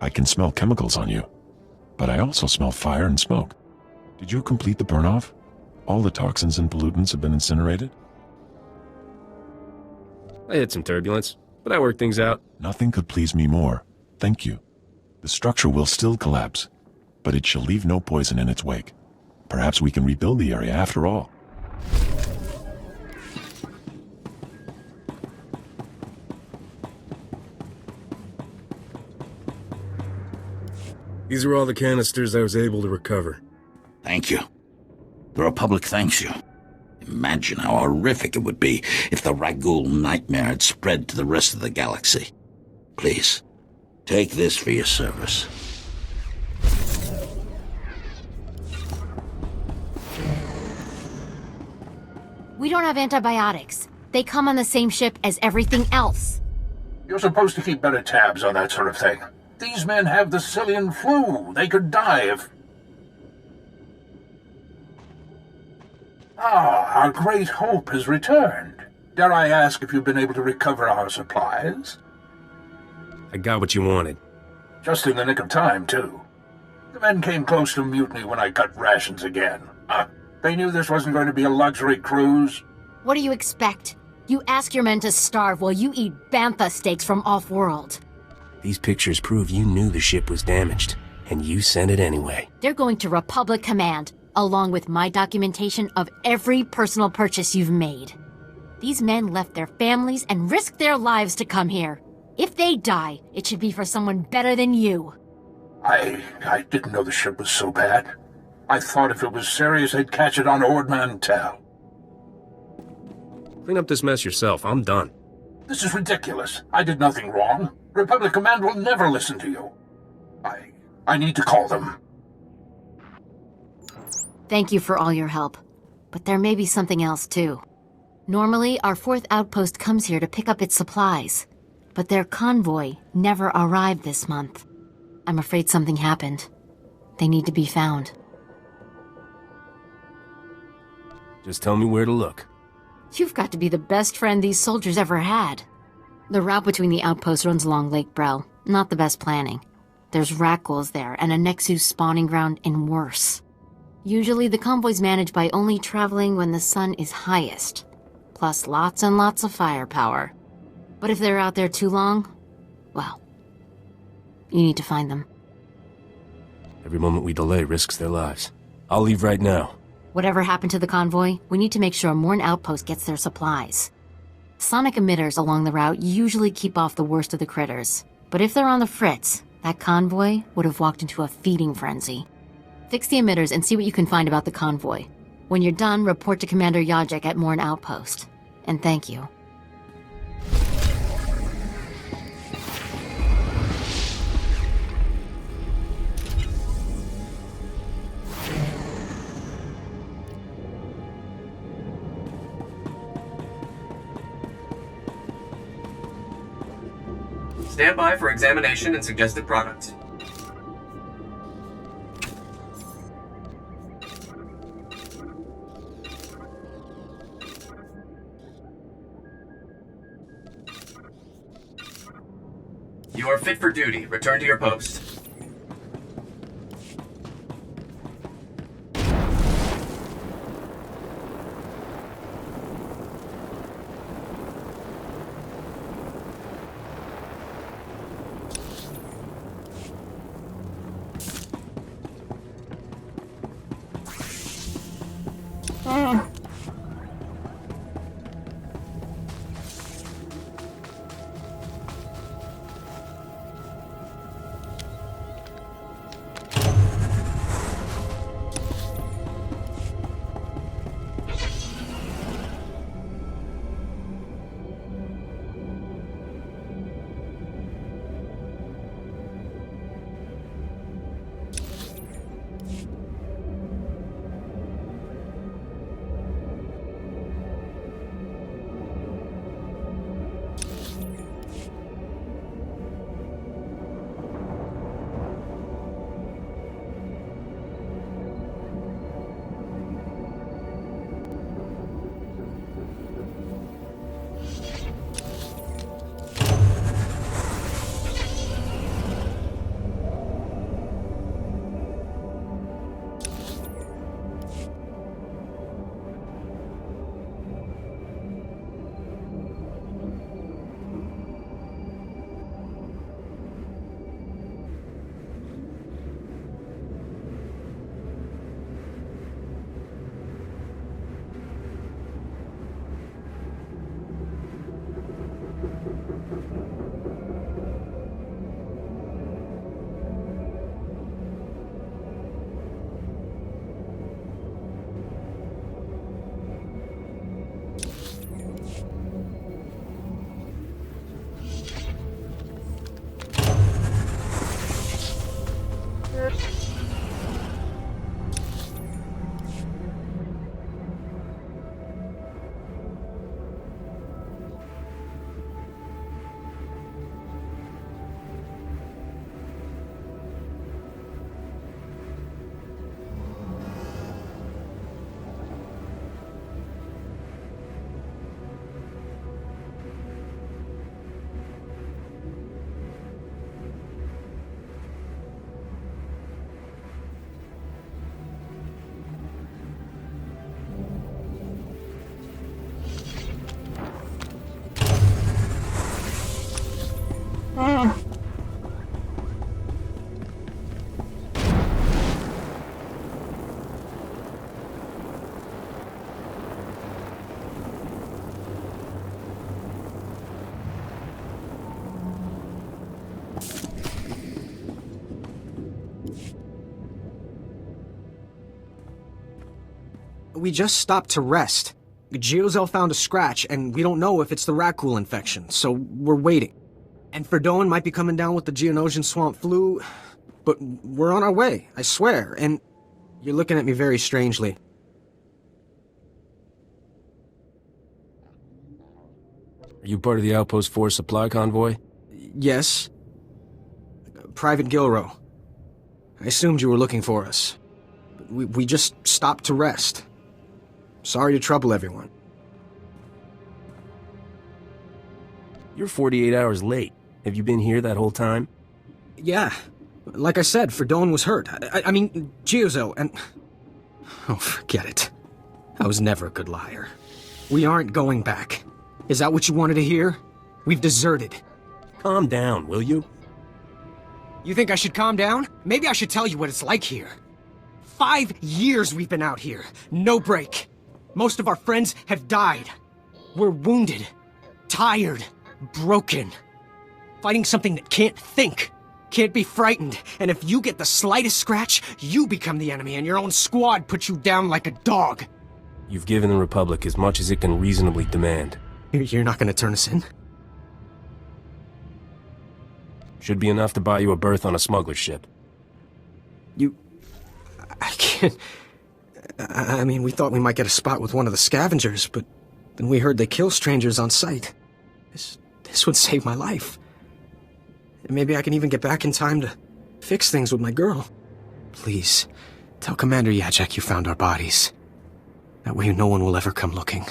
I can smell chemicals on you, but I also smell fire and smoke. Did you complete the burn-off? All the toxins and pollutants have been incinerated? I hit some turbulence, but I worked things out. Nothing could please me more. Thank you. The structure will still collapse, but it shall leave no poison in its wake. Perhaps we can rebuild the area after all. These are all the canisters I was able to recover. Thank you. The Republic thanks you. Imagine how horrific it would be if the Ragul nightmare had spread to the rest of the galaxy. Please, take this for your service. We don't have antibiotics. They come on the same ship as everything else. You're supposed to keep better tabs on that sort of thing. These men have the Cillian flu. They could die if... our great hope has returned. Dare I ask if you've been able to recover our supplies? I got what you wanted. Just in the nick of time, too. The men came close to mutiny when I cut rations again. They knew this wasn't going to be a luxury cruise. What do you expect? You ask your men to starve while you eat bantha steaks from off-world. These pictures prove you knew the ship was damaged, and you sent it anyway. They're going to Republic Command, along with my documentation of every personal purchase you've made. These men left their families and risked their lives to come here. If they die, it should be for someone better than you. I didn't know the ship was so bad. I thought if it was serious, I'd catch it on Ord Mantell. Clean up this mess yourself. I'm done. This is ridiculous. I did nothing wrong. Republic Command will never listen to you. I need to call them. Thank you for all your help. But there may be something else, too. Normally, our 4th outpost comes here to pick up its supplies. But their convoy never arrived this month. I'm afraid something happened. They need to be found. Just tell me where to look. You've got to be the best friend these soldiers ever had. The route between the outposts runs along Lake Brel. Not the best planning. There's Rakghouls there, and a Nexus spawning ground and worse. Usually the convoy's managed by only traveling when the sun is highest. Plus lots and lots of firepower. But if they're out there too long, well, you need to find them. Every moment we delay risks their lives. I'll leave right now. Whatever happened to the convoy, we need to make sure Morn Outpost gets their supplies. Sonic emitters along the route usually keep off the worst of the critters. But if they're on the fritz, that convoy would have walked into a feeding frenzy. Fix the emitters and see what you can find about the convoy. When you're done, report to Commander Yajek at Morn Outpost. And thank you. Stand by for examination and suggested products. You are fit for duty. Return to your post. We just stopped to rest. Geozel found a scratch, and we don't know if it's the Rakghoul infection, so we're waiting. And Verdone might be coming down with the Geonosian swamp flu, but we're on our way, I swear, and you're looking at me very strangely. Are you part of the Outpost 4 supply convoy? Yes. Private Gilrow. I assumed you were looking for us. We just stopped to rest. Sorry to trouble everyone. You're 48 hours late. Have you been here that whole time? Yeah. Like I said, Verdone was hurt. I mean, Geozel, and... Oh, forget it. I was never a good liar. We aren't going back. Is that what you wanted to hear? We've deserted. Calm down, will you? You think I should calm down? Maybe I should tell you what it's like here. 5 years we've been out here. No break. Most of our friends have died. We're wounded, tired, broken. Fighting something that can't think, can't be frightened. And if you get the slightest scratch, you become the enemy and your own squad puts you down like a dog. You've given the Republic as much as it can reasonably demand. You're not gonna turn us in? Should be enough to buy you a berth on a smuggler's ship. I can't... I mean, we thought we might get a spot with one of the scavengers, but then we heard they kill strangers on sight. This would save my life. And maybe I can even get back in time to fix things with my girl. Please, tell Commander Yajek you found our bodies. That way no one will ever come looking.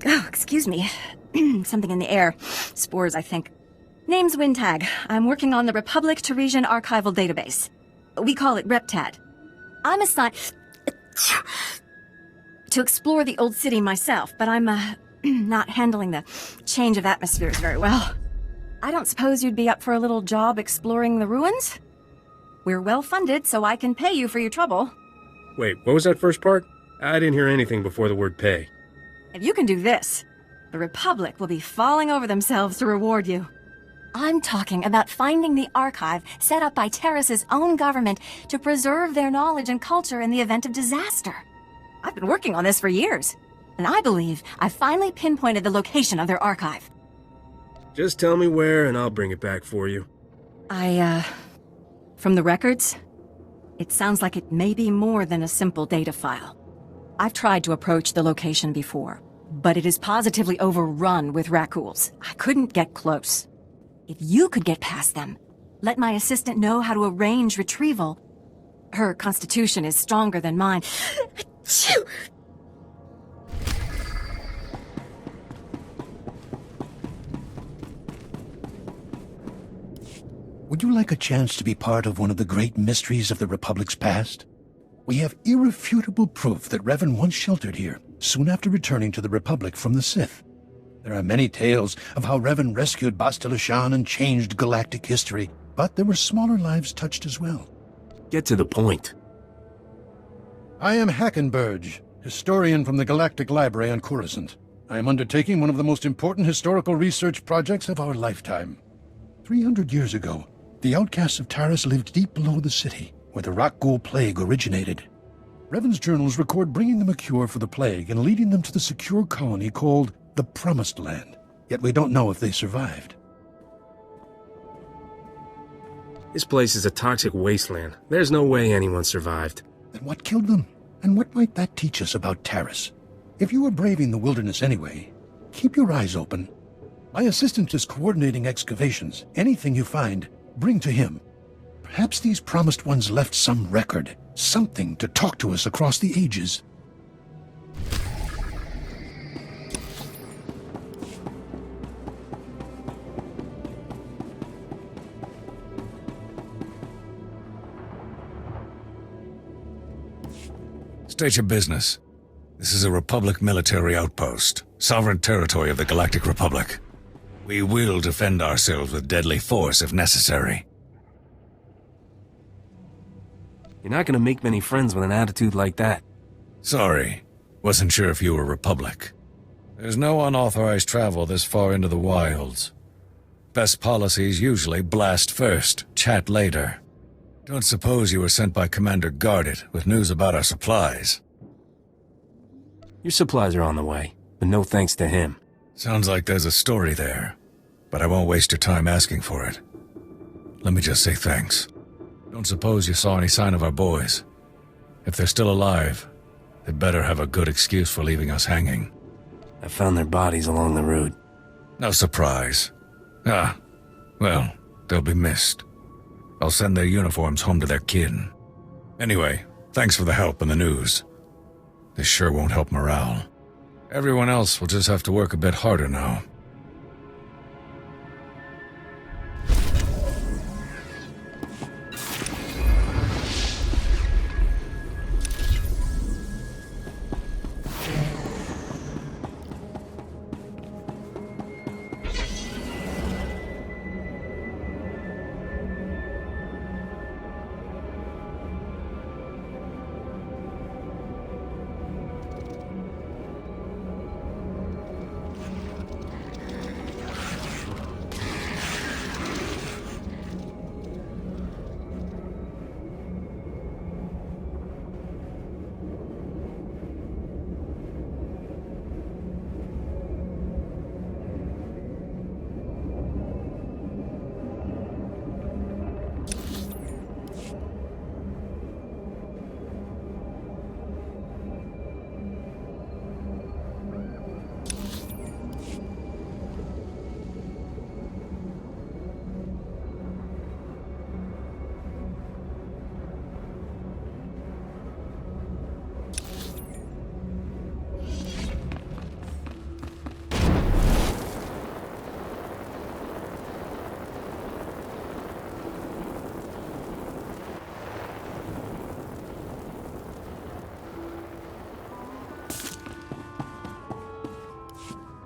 Oh, excuse me. Something in the air. Spores, I think. Name's Wintag. I'm working on the Republic Teresian archival database. We call it RepTad. I'm assigned to explore the old city myself, but I'm not handling the change of atmospheres very well. I don't suppose you'd be up for a little job exploring the ruins? We're well funded, so I can pay you for your trouble. Wait, what was that first part? I didn't hear anything before the word pay. If you can do this, the Republic will be falling over themselves to reward you. I'm talking about finding the archive set up by Terrace's own government to preserve their knowledge and culture in the event of disaster. I've been working on this for years, and I believe I finally pinpointed the location of their archive. Just tell me where and I'll bring it back for you. From the records, it sounds like it may be more than a simple data file. I've tried to approach the location before, but it is positively overrun with Rakghouls. I couldn't get close. If you could get past them, let my assistant know how to arrange retrieval. Her constitution is stronger than mine. Would you like a chance to be part of one of the great mysteries of the Republic's past? We have irrefutable proof that Revan once sheltered here, soon after returning to the Republic from the Sith. There are many tales of how Revan rescued Bastila and changed galactic history, but there were smaller lives touched as well. Get to the point. I am Hackenberg, historian from the Galactic Library on Coruscant. I am undertaking one of the most important historical research projects of our lifetime. 300 years ago, the outcasts of Taris lived deep below the city, where the Rakghoul plague originated. Revan's journals record bringing them a cure for the plague and leading them to the secure colony called the Promised Land, yet we don't know if they survived. This place is a toxic wasteland. There's no way anyone survived. Then what killed them? And what might that teach us about Taris? If you are braving the wilderness anyway, keep your eyes open. My assistant is coordinating excavations. Anything you find, bring to him. Perhaps these promised ones left some record, something to talk to us across the ages. State your business. This is a Republic military outpost, sovereign territory of the Galactic Republic. We will defend ourselves with deadly force if necessary. You're not gonna make many friends with an attitude like that. Sorry. Wasn't sure if you were Republic. There's no unauthorized travel this far into the wilds. Best policies usually blast first, chat later. Don't suppose you were sent by Commander Guarded with news about our supplies. Your supplies are on the way, but no thanks to him. Sounds like there's a story there, but I won't waste your time asking for it. Let me just say thanks. Don't suppose you saw any sign of our boys. If they're still alive, they better have a good excuse for leaving us hanging. I found their bodies along the route. No surprise. Well, they'll be missed. I'll send their uniforms home to their kin. Anyway, thanks for the help and the news. This sure won't help morale. Everyone else will just have to work a bit harder now.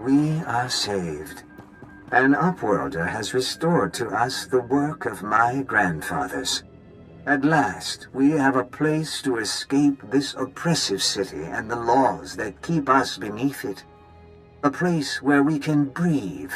We are saved. An Upworlder has restored to us the work of my grandfathers. At last, we have a place to escape this oppressive city and the laws that keep us beneath it. A place where we can breathe.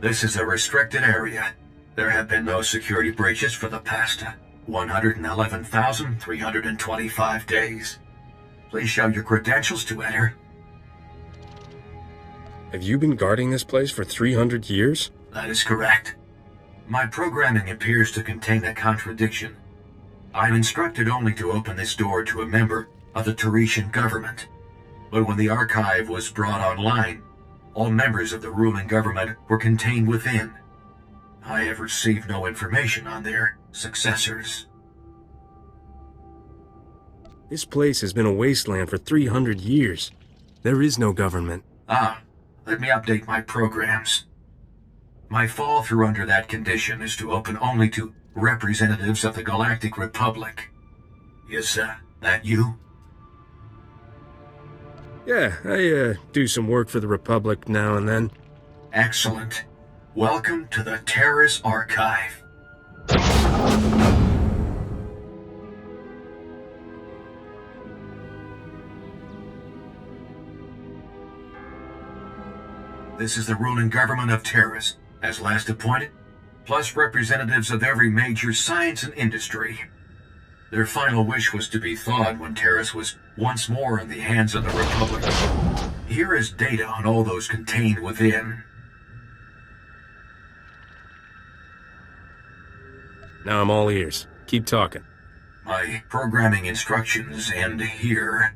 This is a restricted area. There have been no security breaches for the past 111,325 days. Please show your credentials to enter. Have you been guarding this place for 300 years? That is correct. My programming appears to contain a contradiction. I'm instructed only to open this door to a member of the Teresian government. But when the archive was brought online, all members of the ruling government were contained within. I have received no information on their successors. This place has been a wasteland for 300 years. There is no government. Let me update my programs. My fall through under that condition is to open only to representatives of the Galactic Republic. Is that you? Yeah, I do some work for the Republic now and then. Excellent. Welcome to the Terrace Archive. This is the ruling government of Terrace, as last appointed, plus representatives of every major science and industry. Their final wish was to be thawed when Terrace was once more in the hands of the Republic. Here is data on all those contained within. Now I'm all ears. Keep talking. My programming instructions end here.